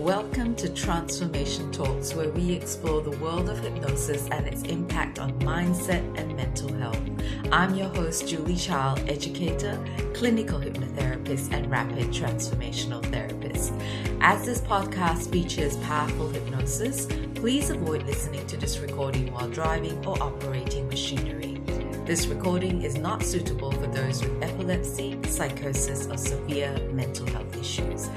Welcome to Tranceformation Talks, where we explore the world of hypnosis and its impact on mindset and mental health. I'm your host, Julie Chal, educator, clinical hypnotherapist, and rapid transformational therapist. As this podcast features powerful hypnosis, please avoid listening to this recording while driving or operating machinery. This recording is not suitable for those with epilepsy, psychosis, or severe mental health issues.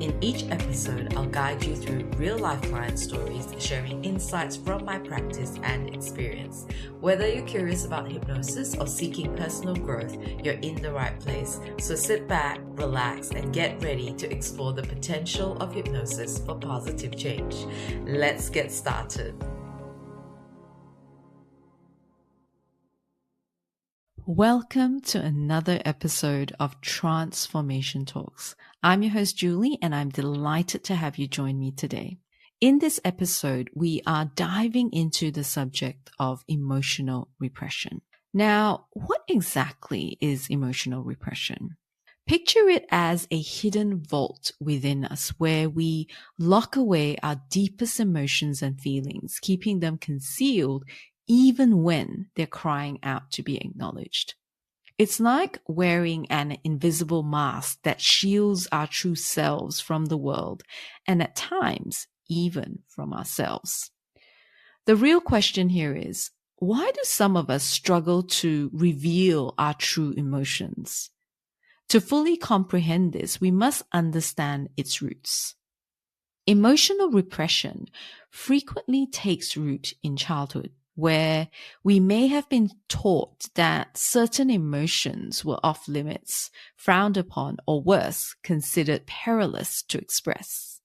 In each episode, I'll guide you through real-life client stories, sharing insights from my practice and experience. Whether you're curious about hypnosis or seeking personal growth, you're in the right place. So sit back, relax, and get ready to explore the potential of hypnosis for positive change. Let's get started. Welcome to another episode of Tranceformation Talks. I'm your host, Julie, and I'm delighted to have you join me today. In this episode, we are diving into the subject of emotional repression. Now, what exactly is emotional repression? Picture it as a hidden vault within us where we lock away our deepest emotions and feelings, keeping them concealed even when they're crying out to be acknowledged. It's like wearing an invisible mask that shields our true selves from the world and at times even from ourselves. The real question here is, why do some of us struggle to reveal our true emotions? To fully comprehend this, we must understand its roots. Emotional repression frequently takes root in childhood, where we may have been taught that certain emotions were off limits, frowned upon, or worse, considered perilous to express.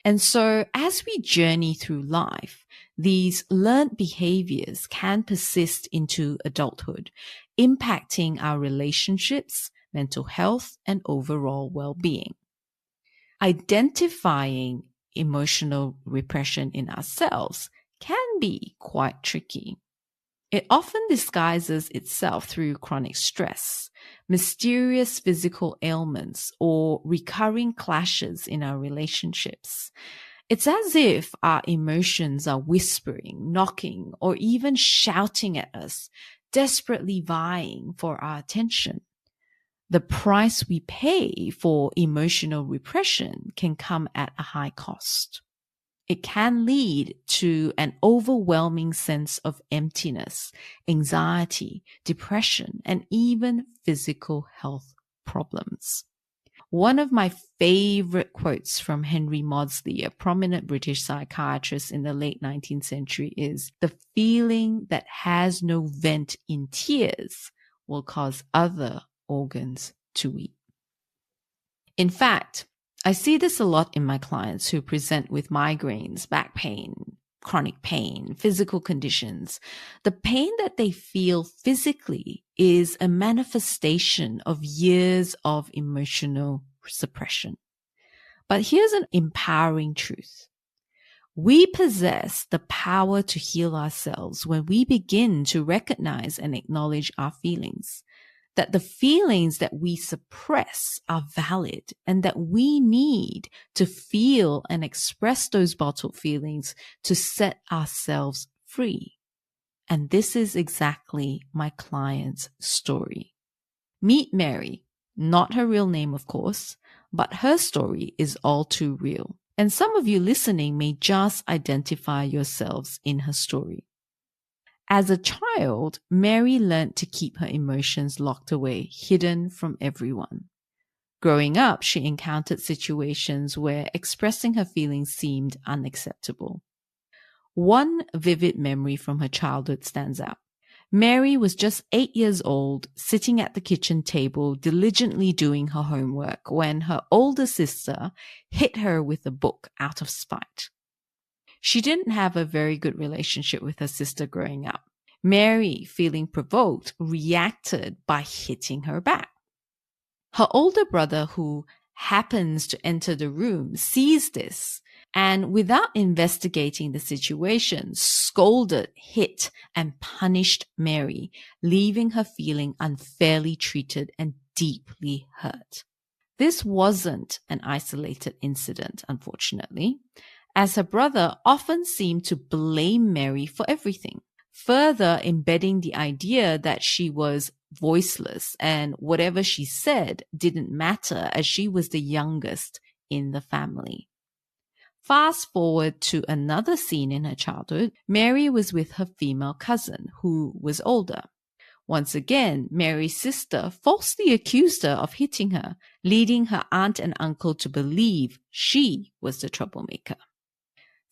And so as we journey through life, these learned behaviors can persist into adulthood, impacting our relationships, mental health, and overall well-being. Identifying emotional repression in ourselves can be quite tricky. It often disguises itself through chronic stress, mysterious physical ailments, or recurring clashes in our relationships. It's as if our emotions are whispering, knocking, or even shouting at us, desperately vying for our attention. The price we pay for emotional repression can come at a high cost. It can lead to an overwhelming sense of emptiness, anxiety, depression, and even physical health problems. One of my favorite quotes from Henry Maudsley, a prominent British psychiatrist in the late 19th century, is, "The feeling that has no vent in tears will cause other organs to weep." In fact, I see this a lot in my clients who present with migraines, back pain, chronic pain, physical conditions. The pain that they feel physically is a manifestation of years of emotional suppression. But here's an empowering truth. We possess the power to heal ourselves when we begin to recognize and acknowledge our feelings. That the feelings that we suppress are valid and that we need to feel and express those bottled feelings to set ourselves free. And this is exactly my client's story. Meet Mary, not her real name, of course, but her story is all too real. And some of you listening may just identify yourselves in her story. As a child, Mary learned to keep her emotions locked away, hidden from everyone. Growing up, she encountered situations where expressing her feelings seemed unacceptable. One vivid memory from her childhood stands out. Mary was just 8 years old, sitting at the kitchen table, diligently doing her homework, when her older sister hit her with a book out of spite. She didn't have a very good relationship with her sister growing up. Mary, feeling provoked, reacted by hitting her back. Her older brother, who happens to enter the room, sees this and, without investigating the situation, scolded, hit, and punished Mary, leaving her feeling unfairly treated and deeply hurt. This wasn't an isolated incident, unfortunately, as her brother often seemed to blame Mary for everything, further embedding the idea that she was voiceless and whatever she said didn't matter as she was the youngest in the family. Fast forward to another scene in her childhood. Mary was with her female cousin, who was older. Once again, Mary's sister falsely accused her of hitting her, leading her aunt and uncle to believe she was the troublemaker.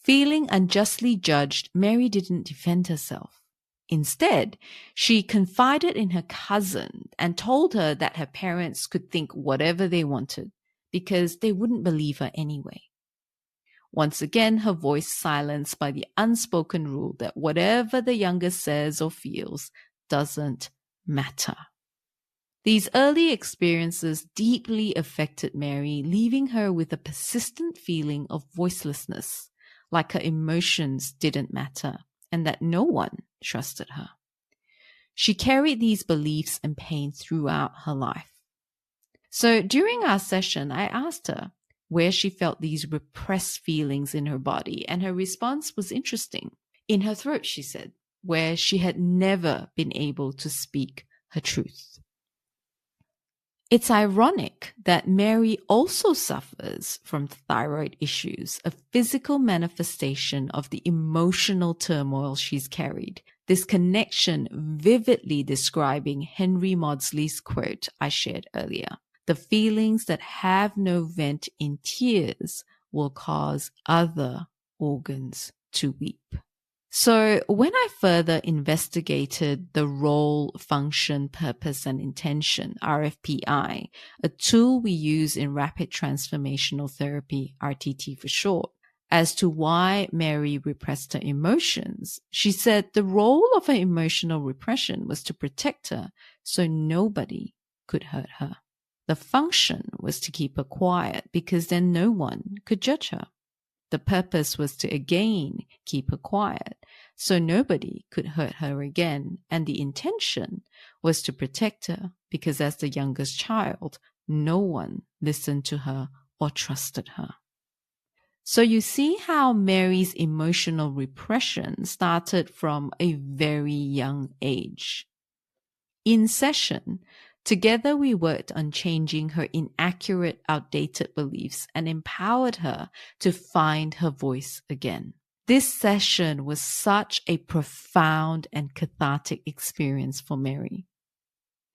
Feeling unjustly judged, Mary didn't defend herself. Instead, she confided in her cousin and told her that her parents could think whatever they wanted because they wouldn't believe her anyway. Once again, her voice silenced by the unspoken rule that whatever the youngest says or feels doesn't matter. These early experiences deeply affected Mary, leaving her with a persistent feeling of voicelessness, like her emotions didn't matter and that no one trusted her. She carried these beliefs and pain throughout her life. So during our session, I asked her where she felt these repressed feelings in her body, and her response was interesting. In her throat, she said, where she had never been able to speak her truth. It's ironic that Mary also suffers from thyroid issues, a physical manifestation of the emotional turmoil she's carried. This connection vividly describing Henry Maudsley's quote I shared earlier. The feelings that have no vent in tears will cause other organs to weep. So when I further investigated the role, function, purpose, and intention, RFPI, a tool we use in rapid transformational therapy, RTT for short, as to why Mary repressed her emotions, she said the role of her emotional repression was to protect her so nobody could hurt her. The function was to keep her quiet because then no one could judge her. The purpose was to again keep her quiet so nobody could hurt her again. And the intention was to protect her because as the youngest child, no one listened to her or trusted her. So you see how Mary's emotional repression started from a very young age. In session, together we worked on changing her inaccurate, outdated beliefs and empowered her to find her voice again. This session was such a profound and cathartic experience for Mary.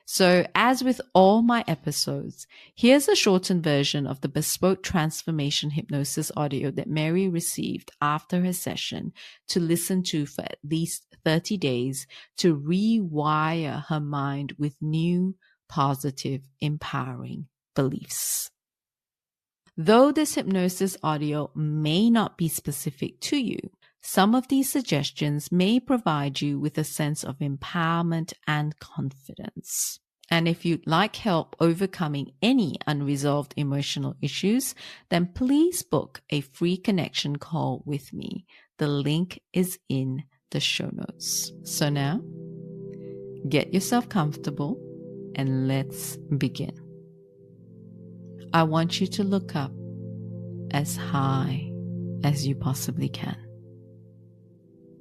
So, as with all my episodes, here's a shortened version of the bespoke transformation hypnosis audio that Mary received after her session to listen to for at least 30 days to rewire her mind with new, positive, empowering beliefs. Though this hypnosis audio may not be specific to you, some of these suggestions may provide you with a sense of empowerment and confidence. And if you'd like help overcoming any unresolved emotional issues, then please book a free connection call with me. The link is in the show notes. So now, get yourself comfortable and let's begin. I want you to look up as high as you possibly can.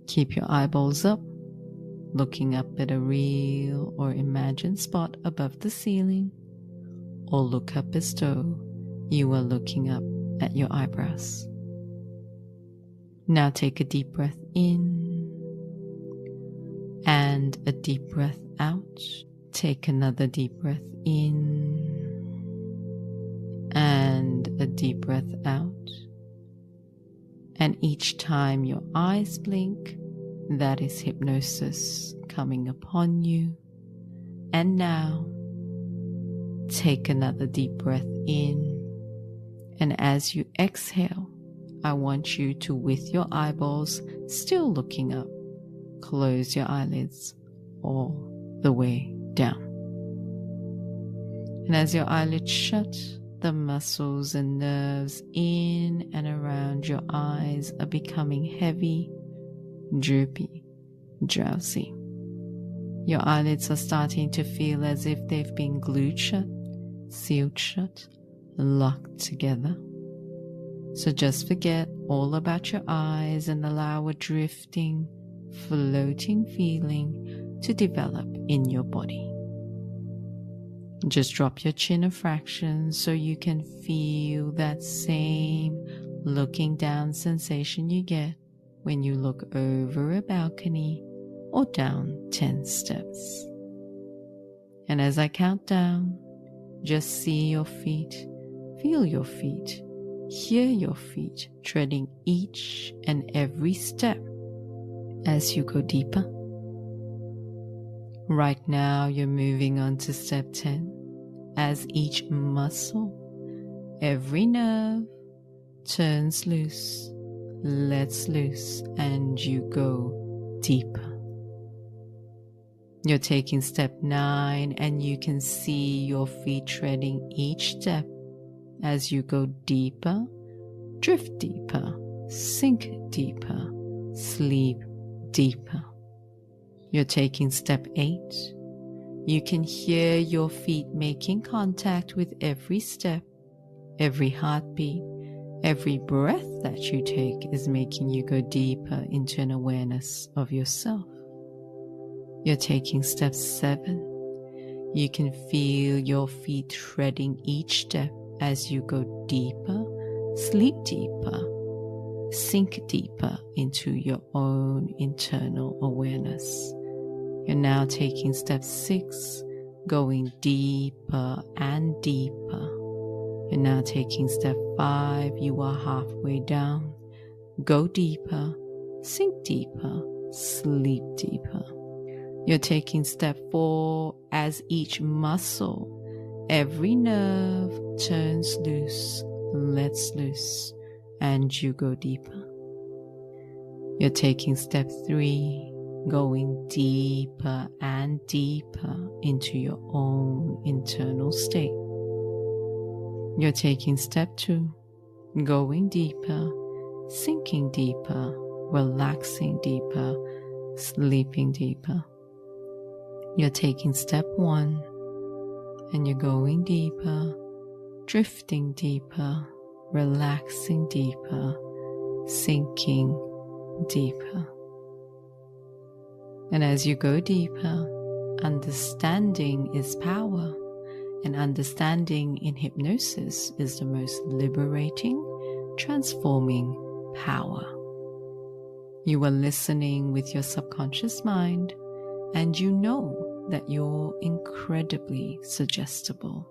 Keep your eyeballs up, looking up at a real or imagined spot above the ceiling, or look up as though you are looking up at your eyebrows. Now take a deep breath in and a deep breath out. Take another deep breath in and a deep breath out. And each time your eyes blink, that is hypnosis coming upon you. And now, take another deep breath in. And as you exhale, I want you to, with your eyeballs still looking up, close your eyelids all the way down. And as your eyelids shut, the muscles and nerves in and around your eyes are becoming heavy, droopy, drowsy. Your eyelids are starting to feel as if they've been glued shut, sealed shut, locked together. So just forget all about your eyes and allow a drifting, floating feeling to develop in your body. Just drop your chin a fraction so you can feel that same looking down sensation you get when you look over a balcony or down 10 steps. And as I count down, just see your feet, feel your feet, hear your feet treading each and every step as you go deeper. Right now, you're moving on to step 10 as each muscle, every nerve turns loose, lets loose, and you go deeper. You're taking step 9 and you can see your feet treading each step as you go deeper, drift deeper, sink deeper, sleep deeper. You're taking step 8. You can hear your feet making contact with every step, every heartbeat, every breath that you take is making you go deeper into an awareness of yourself. You're taking step 7. You can feel your feet treading each step as you go deeper, sleep deeper, sink deeper into your own internal awareness. You're now taking step 6, going deeper and deeper. You're now taking step 5. You are halfway down. Go deeper, sink deeper, sleep deeper. You're taking step 4 as each muscle, every nerve turns loose, lets loose, and you go deeper. You're taking step 3, going deeper and deeper into your own internal state. You're taking step 2, going deeper, sinking deeper, relaxing deeper, sleeping deeper. You're taking step 1 and you're going deeper, drifting deeper, relaxing deeper, sinking deeper. And as you go deeper, understanding is power, and understanding in hypnosis is the most liberating, transforming power. You are listening with your subconscious mind, and you know that you're incredibly suggestible.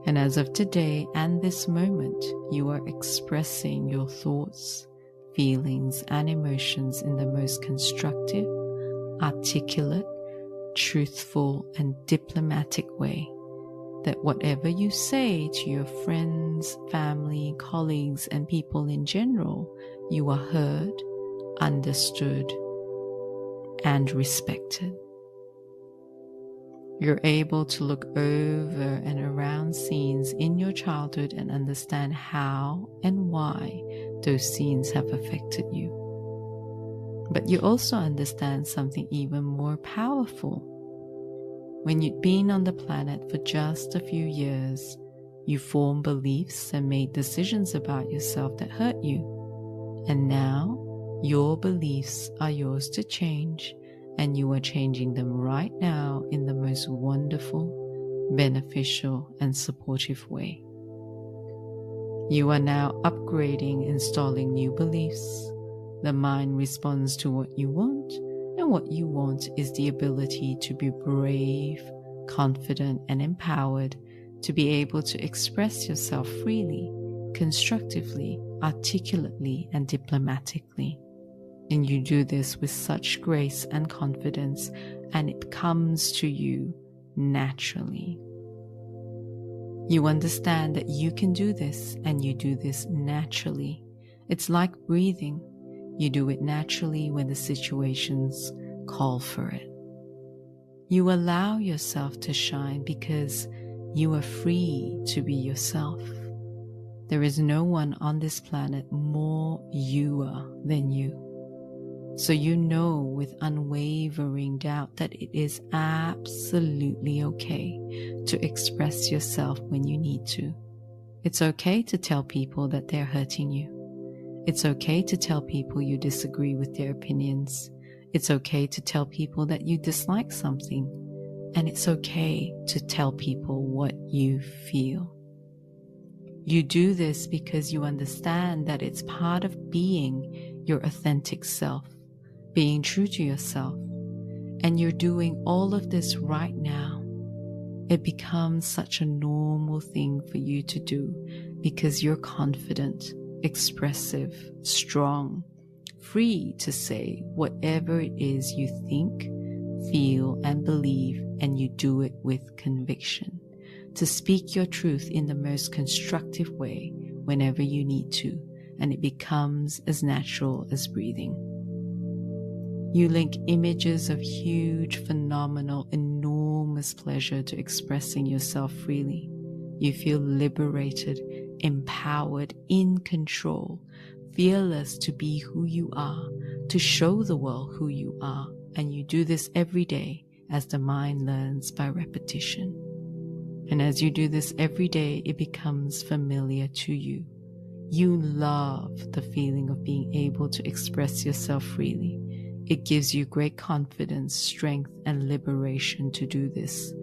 And as of today and this moment, you are expressing your thoughts, feelings, and emotions in the most constructive, articulate, truthful, and diplomatic way, that whatever you say to your friends, family, colleagues, and people in general, you are heard, understood, and respected. You're able to look over and around scenes in your childhood and understand how and why those scenes have affected you. But you also understand something even more powerful. When you'd been on the planet for just a few years, you formed beliefs and made decisions about yourself that hurt you. And now, your beliefs are yours to change, and you are changing them right now in the most wonderful, beneficial, and supportive way. You are now upgrading, installing new beliefs. The mind responds to what you want, and what you want is the ability to be brave, confident, and empowered to be able to express yourself freely, constructively, articulately, and diplomatically. And you do this with such grace and confidence, and it comes to you naturally. You understand that you can do this, and you do this naturally. It's like breathing. You do it naturally when the situations call for it. You allow yourself to shine because you are free to be yourself. There is no one on this planet more you than you. So you know with unwavering doubt that it is absolutely okay to express yourself when you need to. It's okay to tell people that they're hurting you. It's okay to tell people you disagree with their opinions. It's okay to tell people that you dislike something. And it's okay to tell people what you feel. You do this because you understand that it's part of being your authentic self, being true to yourself. And you're doing all of this right now. It becomes such a normal thing for you to do because you're confident, expressive, strong, free to say whatever it is you think, feel, and believe, and you do it with conviction. To speak your truth in the most constructive way whenever you need to, and it becomes as natural as breathing. You link images of huge, phenomenal, enormous pleasure to expressing yourself freely. You feel liberated, empowered, in control, fearless to be who you are, to show the world who you are. And you do this every day as the mind learns by repetition. And as you do this every day, it becomes familiar to you. You love the feeling of being able to express yourself freely. It gives you great confidence, strength, and liberation to do this.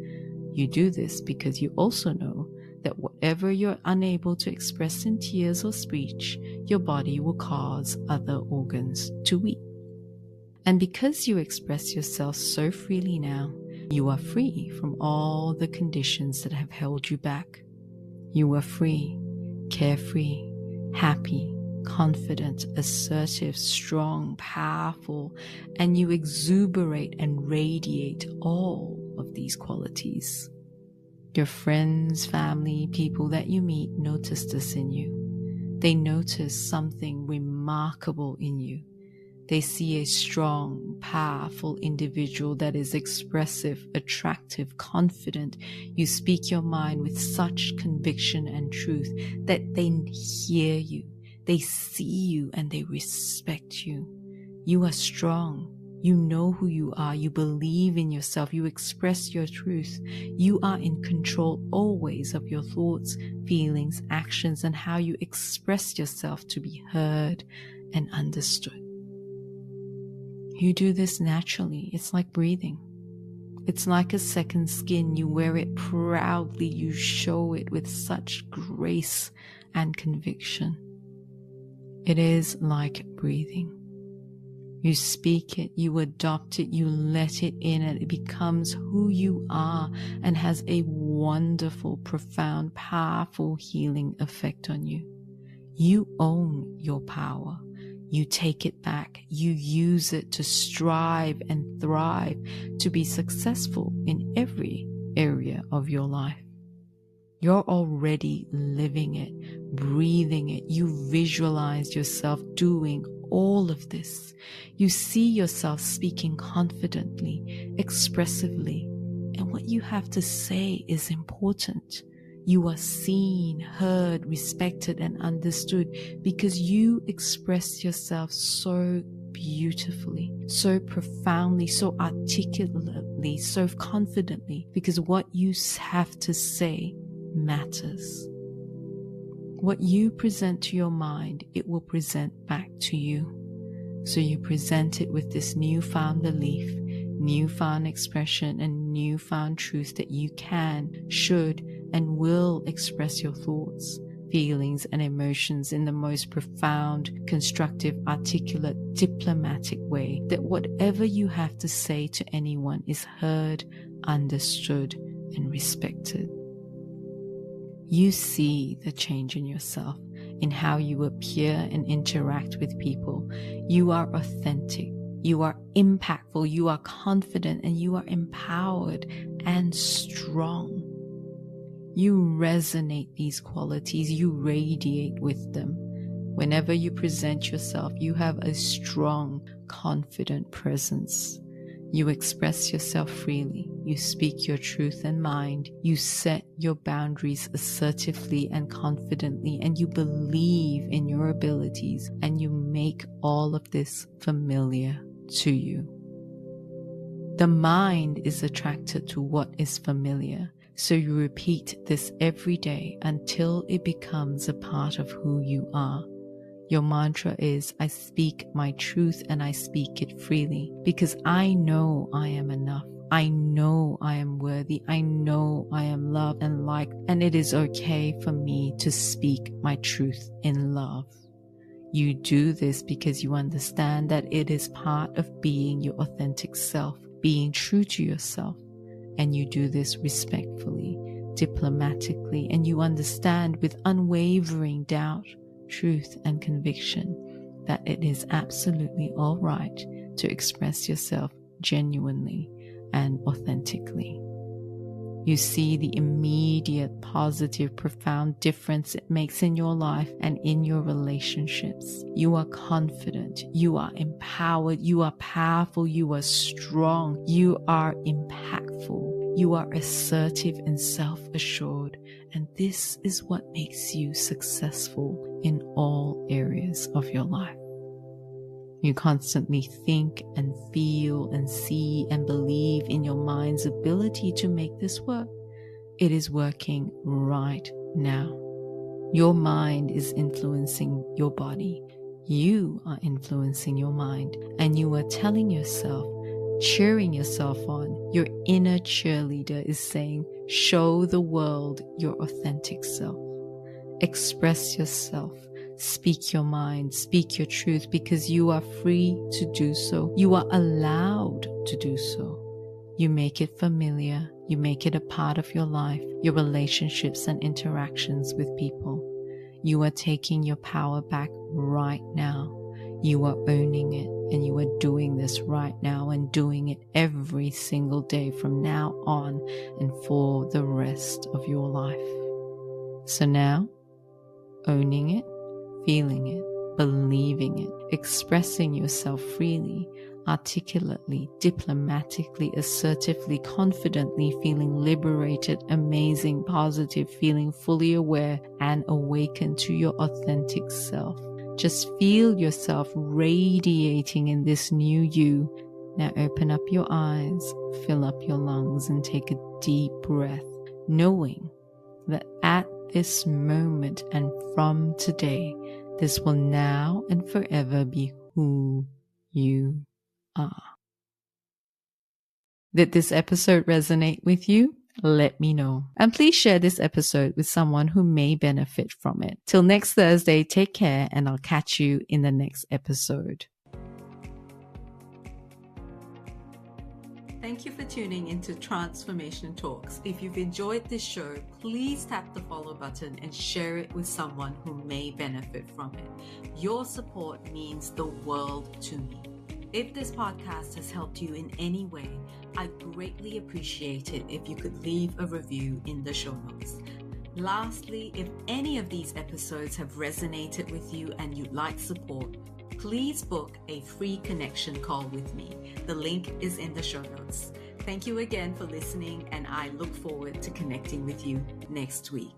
You do this because you also know that whatever you're unable to express in tears or speech, your body will cause other organs to weep. And because you express yourself so freely now, you are free from all the conditions that have held you back. You are free, carefree, happy, confident, assertive, strong, powerful, and you exuberate and radiate all of these qualities. Your friends, family, people that you meet notice this in you. They notice something remarkable in you. They see a strong, powerful individual that is expressive, attractive, confident. You speak your mind with such conviction and truth that they hear you, they see you, and they respect you. You are strong. You know who you are. You believe in yourself. You express your truth. You are in control always of your thoughts, feelings, actions, and how you express yourself to be heard and understood. You do this naturally. It's like breathing. It's like a second skin. You wear it proudly. You show it with such grace and conviction. It is like breathing. You speak it, you adopt it, you let it in, and it becomes who you are and has a wonderful, profound, powerful healing effect on you. You own your power. You take it back. You use it to strive and thrive, to be successful in every area of your life. You're already living it, breathing it. You visualize yourself doing all of this. You see yourself speaking confidently, expressively, and what you have to say is important. You are seen, heard, respected, and understood because you express yourself so beautifully, so profoundly, so articulately, so confidently, because what you have to say matters. What you present to your mind, it will present back to you. So you present it with this newfound belief, newfound expression, and newfound truth that you can, should, and will express your thoughts, feelings, and emotions in the most profound, constructive, articulate, diplomatic way, that whatever you have to say to anyone is heard, understood, and respected. You see the change in yourself, in how you appear and interact with people. You are authentic, you are impactful, you are confident, and you are empowered and strong. You resonate these qualities, you radiate with them. Whenever you present yourself, you have a strong, confident presence. You express yourself freely. You speak your truth and mind. You set your boundaries assertively and confidently, and you believe in your abilities, and you make all of this familiar to you. The mind is attracted to what is familiar, so you repeat this every day until it becomes a part of who you are. Your mantra is, I speak my truth and I speak it freely because I know I am enough. I know I am worthy. I know I am loved and liked, and it is okay for me to speak my truth in love. You do this because you understand that it is part of being your authentic self, being true to yourself. And you do this respectfully, diplomatically, and you understand with unwavering doubt, truth, and conviction that it is absolutely all right to express yourself genuinely and authentically. You see the immediate, positive, profound difference it makes in your life and in your relationships. You are confident, you are empowered, you are powerful, you are strong, you are impactful, you are assertive and self-assured, and this is what makes you successful in all areas of your life. You constantly think and feel and see and believe in your mind's ability to make this work. It is working right now. Your mind is influencing your body. You are influencing your mind, and you are telling yourself, cheering yourself on. Your inner cheerleader is saying, show the world your authentic self. Express yourself. Speak your mind, speak your truth, because you are free to do so. You are allowed to do so. You make it familiar. You make it a part of your life, your relationships and interactions with people. You are taking your power back right now. You are owning it, and you are doing this right now and doing it every single day from now on and for the rest of your life. So now, owning it, feeling it, believing it, expressing yourself freely, articulately, diplomatically, assertively, confidently, feeling liberated, amazing, positive, feeling fully aware and awakened to your authentic self. Just feel yourself radiating in this new you. Now open up your eyes, fill up your lungs, and take a deep breath, knowing that at this moment and from today, this will now and forever be who you are. Did this episode resonate with you? Let me know. And please share this episode with someone who may benefit from it. Till next Thursday, take care, and I'll catch you in the next episode. Thank you for tuning into Transformation Talks. If you've enjoyed this show, please tap the follow button and share it with someone who may benefit from it. Your support means the world to me. If this podcast has helped you in any way, I'd greatly appreciate it if you could leave a review in the show notes. Lastly, if any of these episodes have resonated with you and you'd like support, please book a free connection call with me. The link is in the show notes. Thank you again for listening, and I look forward to connecting with you next week.